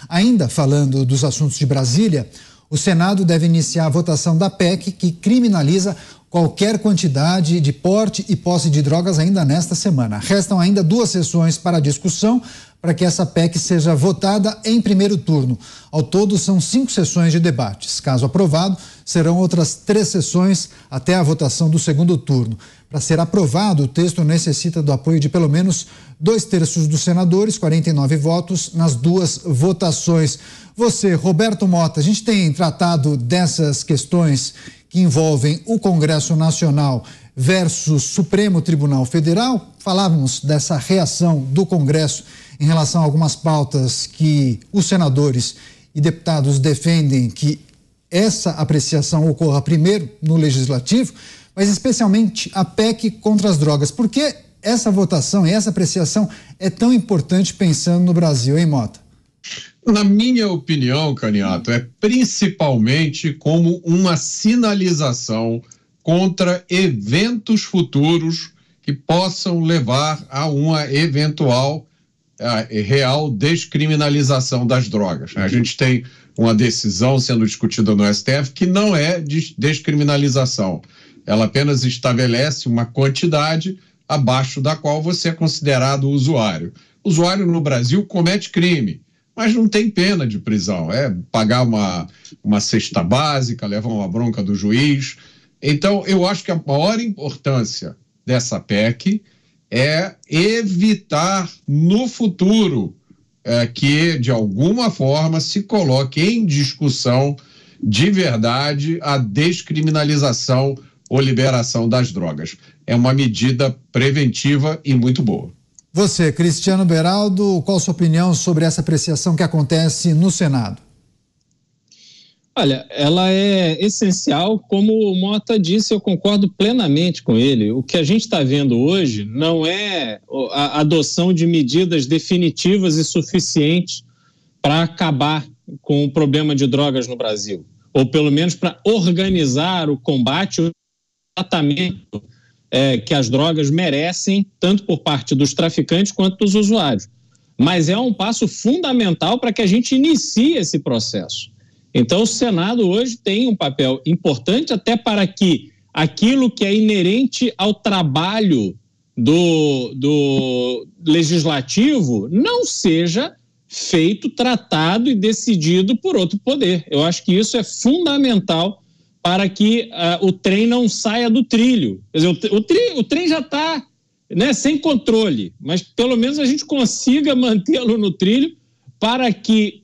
Ainda falando dos assuntos de Brasília, o Senado deve iniciar a votação da PEC que criminaliza qualquer quantidade de porte e posse de drogas ainda nesta semana. Restam ainda 2 sessões para discussão para que essa PEC seja votada em primeiro turno. Ao todo, são 5 sessões de debates. Caso aprovado, serão outras 3 sessões até a votação do segundo turno. Para ser aprovado, o texto necessita do apoio de pelo menos 2/3 dos senadores, 49 votos nas 2 votações. Você, Roberto Mota, a gente tem tratado dessas questões que envolvem o Congresso Nacional versus Supremo Tribunal Federal. Falávamos dessa reação do Congresso em relação a algumas pautas que os senadores e deputados defendem que essa apreciação ocorra primeiro no Legislativo, mas especialmente a PEC contra as drogas. Por que essa votação e essa apreciação é tão importante pensando no Brasil, hein, Mota? Na minha opinião, Caniato, é principalmente como uma sinalização contra eventos futuros que possam levar a uma eventual real descriminalização das drogas. A gente tem uma decisão sendo discutida no STF que não é de descriminalização. Ela apenas estabelece uma quantidade abaixo da qual você é considerado usuário. O usuário no Brasil comete crime, mas não tem pena de prisão. É pagar uma cesta básica, levar uma bronca do juiz. Então, eu acho que a maior importância dessa PEC é evitar no futuro que, de alguma forma, se coloque em discussão de verdade a descriminalização ou liberação das drogas. É uma medida preventiva e muito boa. Você, Cristiano Beraldo, qual a sua opinião sobre essa apreciação que acontece no Senado? Olha, ela é essencial, como o Mota disse, eu concordo plenamente com ele. O que a gente está vendo hoje não é a adoção de medidas definitivas e suficientes para acabar com o problema de drogas no Brasil, ou pelo menos para organizar o combate, o tratamento que as drogas merecem, tanto por parte dos traficantes quanto dos usuários. Mas é um passo fundamental para que a gente inicie esse processo. Então, o Senado hoje tem um papel importante até para que aquilo que é inerente ao trabalho do Legislativo não seja feito, tratado e decidido por outro poder. Eu acho que isso é fundamental para que o trem não saia do trilho. Quer dizer, o trem já está, né, sem controle, mas pelo menos a gente consiga mantê-lo no trilho para que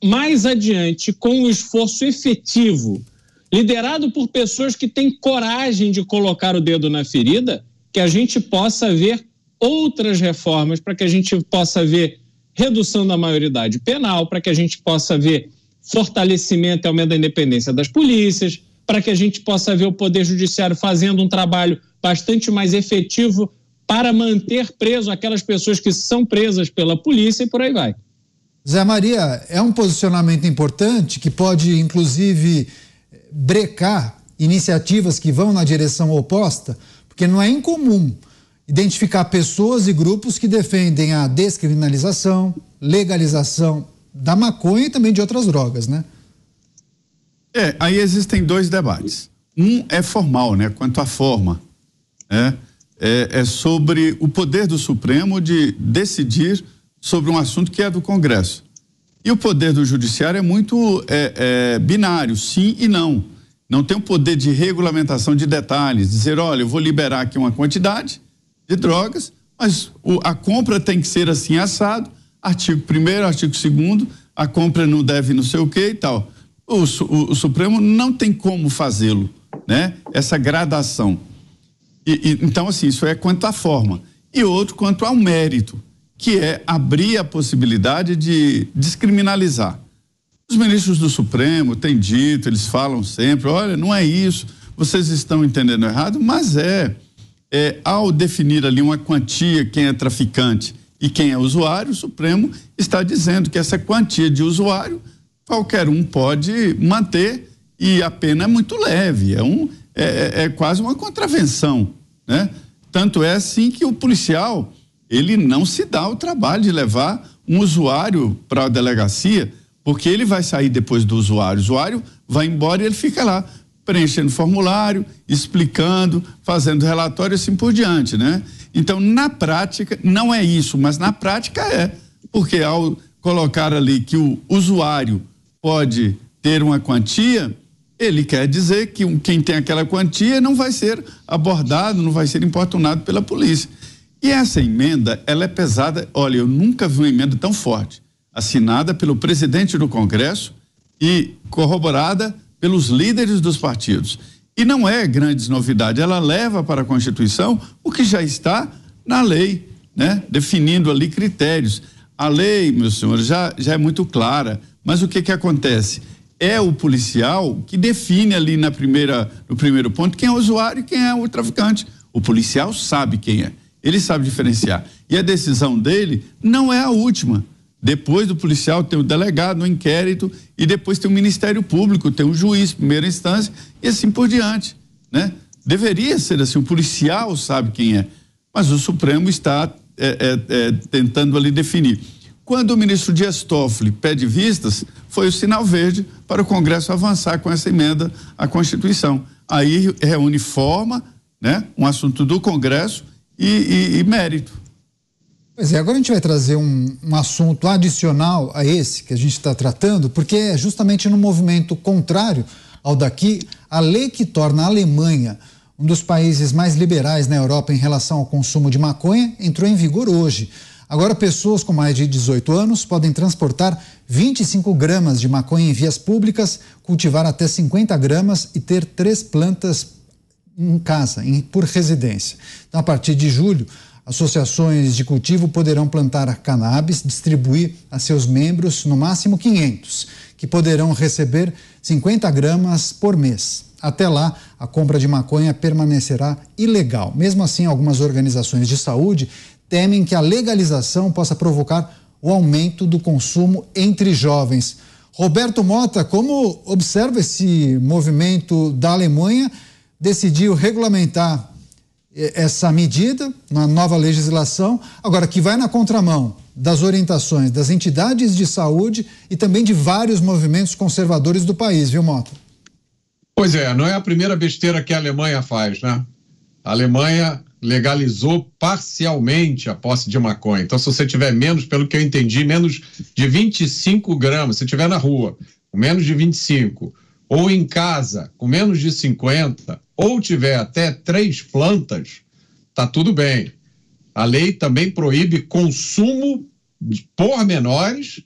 mais adiante, com um esforço efetivo, liderado por pessoas que têm coragem de colocar o dedo na ferida, que a gente possa ver outras reformas, para que a gente possa ver redução da maioridade penal, para que a gente possa ver fortalecimento e aumento da independência das polícias, para que a gente possa ver o Poder Judiciário fazendo um trabalho bastante mais efetivo para manter preso aquelas pessoas que são presas pela polícia e por aí vai. Zé Maria, é um posicionamento importante que pode, inclusive, brecar iniciativas que vão na direção oposta, porque não é incomum identificar pessoas e grupos que defendem a descriminalização, legalização da maconha e também de outras drogas, né? Aí existem 2 debates. Um é formal, né? Quanto à forma, né? É sobre o poder do Supremo de decidir sobre um assunto que é do Congresso. E o poder do Judiciário é muito binário, sim e não. Não tem o poder de regulamentação de detalhes, dizer, olha, eu vou liberar aqui uma quantidade de drogas, mas a compra tem que ser assim assado, artigo 1º, artigo 2º, a compra não deve não sei o que e tal. O Supremo não tem como fazê-lo, né? Essa gradação. Então, assim, isso é quanto à forma. E outro quanto ao mérito, que é abrir a possibilidade de descriminalizar. Os ministros do Supremo têm dito, eles falam sempre, olha, não é isso, vocês estão entendendo errado, mas ao definir ali uma quantia, quem é traficante e quem é usuário, o Supremo está dizendo que essa quantia de usuário, qualquer um pode manter e a pena é muito leve, é quase uma contravenção, né? Tanto é assim que o policial, ele não se dá o trabalho de levar um usuário para a delegacia, porque ele vai sair depois do usuário. O usuário vai embora e ele fica lá, preenchendo formulário, explicando, fazendo relatório e assim por diante, né? Então, na prática, não é isso, mas na prática é. Porque ao colocar ali que o usuário pode ter uma quantia, ele quer dizer que quem tem aquela quantia não vai ser abordado, não vai ser importunado pela polícia. E essa emenda, ela é pesada. Olha, eu nunca vi uma emenda tão forte, assinada pelo presidente do Congresso e corroborada pelos líderes dos partidos. E não é grandes novidade, ela leva para a Constituição o que já está na lei, né? Definindo ali critérios. A lei, meus senhores, já é muito clara, mas o que acontece? É o policial que define ali no primeiro ponto quem é o usuário e quem é o traficante. O policial sabe quem é, ele sabe diferenciar. E a decisão dele não é a última. Depois do policial tem o delegado, o inquérito, e depois tem o Ministério Público, tem o juiz, primeira instância, e assim por diante, né? Deveria ser assim, o policial sabe quem é, mas o Supremo está tentando ali definir. Quando o ministro Dias Toffoli pede vistas, foi o sinal verde para o Congresso avançar com essa emenda à Constituição. Aí reúne forma, né? Um assunto do Congresso e mérito. Pois é, agora a gente vai trazer um assunto adicional a esse que a gente está tratando, porque é justamente no movimento contrário ao daqui, a lei que torna a Alemanha um dos países mais liberais na Europa em relação ao consumo de maconha entrou em vigor hoje. Agora, pessoas com mais de 18 anos podem transportar 25 gramas de maconha em vias públicas, cultivar até 50 gramas e ter 3 plantas em casa, por residência. Então, a partir de julho, associações de cultivo poderão plantar a cannabis, distribuir a seus membros no máximo 500, que poderão receber 50 gramas por mês. Até lá, a compra de maconha permanecerá ilegal. Mesmo assim, algumas organizações de saúde temem que a legalização possa provocar o aumento do consumo entre jovens. Roberto Mota, como observa esse movimento da Alemanha, decidiu regulamentar essa medida na nova legislação, agora que vai na contramão das orientações das entidades de saúde e também de vários movimentos conservadores do país, viu, Mota? Pois é, não é a primeira besteira que a Alemanha faz, né? A Alemanha legalizou parcialmente a posse de maconha. Então, se você tiver menos, pelo que eu entendi, menos de 25 gramas, se estiver na rua com menos de 25, ou em casa com menos de 50, ou tiver até 3 plantas, tá tudo bem. A lei também proíbe consumo por menores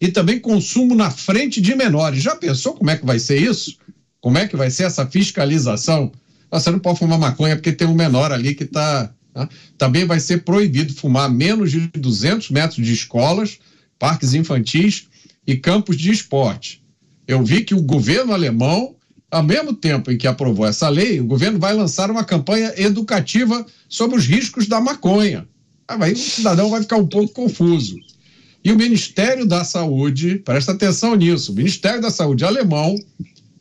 e também consumo na frente de menores. Já pensou como é que vai ser isso? Como é que vai ser essa fiscalização? Você não pode fumar maconha porque tem um menor ali que está... Tá? Também vai ser proibido fumar menos de 200 metros de escolas, parques infantis e campos de esporte. Eu vi que o governo alemão, ao mesmo tempo em que aprovou essa lei, o governo vai lançar uma campanha educativa sobre os riscos da maconha. Aí o cidadão vai ficar um pouco confuso. E o Ministério da Saúde, presta atenção nisso, o Ministério da Saúde alemão,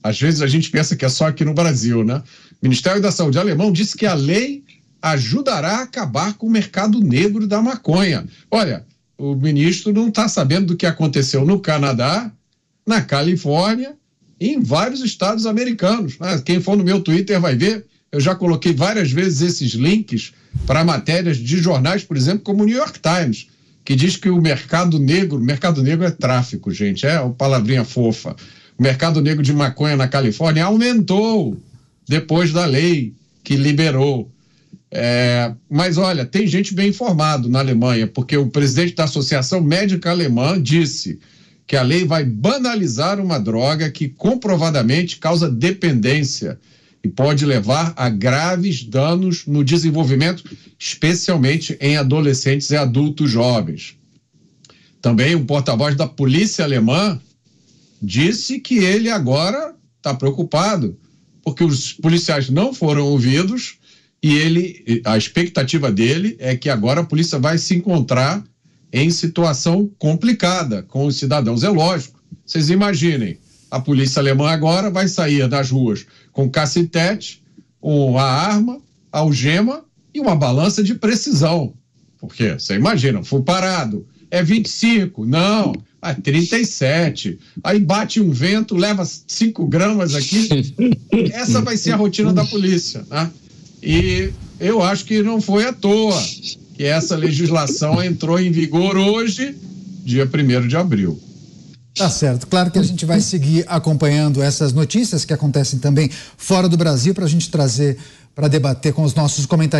às vezes a gente pensa que é só aqui no Brasil, né? O Ministério da Saúde alemão disse que a lei ajudará a acabar com o mercado negro da maconha. Olha, o ministro não está sabendo do que aconteceu no Canadá, na Califórnia e em vários estados americanos. Quem for no meu Twitter vai ver, eu já coloquei várias vezes esses links para matérias de jornais, por exemplo, como o New York Times, que diz que o mercado negro é tráfico, gente, é uma palavrinha fofa. O mercado negro de maconha na Califórnia aumentou depois da lei que liberou. Mas olha, tem gente bem informado na Alemanha, porque o presidente da Associação Médica Alemã disse que a lei vai banalizar uma droga que comprovadamente causa dependência e pode levar a graves danos no desenvolvimento, especialmente em adolescentes e adultos jovens. Também um porta-voz da polícia alemã disse que ele agora está preocupado, porque os policiais não foram ouvidos e a expectativa dele é que agora a polícia vai se encontrar em situação complicada com os cidadãos. É lógico, vocês imaginem, a polícia alemã agora vai sair das ruas com cacetete, a arma, algema e uma balança de precisão. Porque, você imagina, fui parado, é 25. Não, é 37. Aí bate um vento, leva 5 gramas aqui. Essa vai ser a rotina da polícia, né? E eu acho que não foi à toa que essa legislação entrou em vigor hoje, dia 1º de abril. Tá certo. Claro que a gente vai seguir acompanhando essas notícias que acontecem também fora do Brasil para a gente trazer para debater com os nossos comentaristas.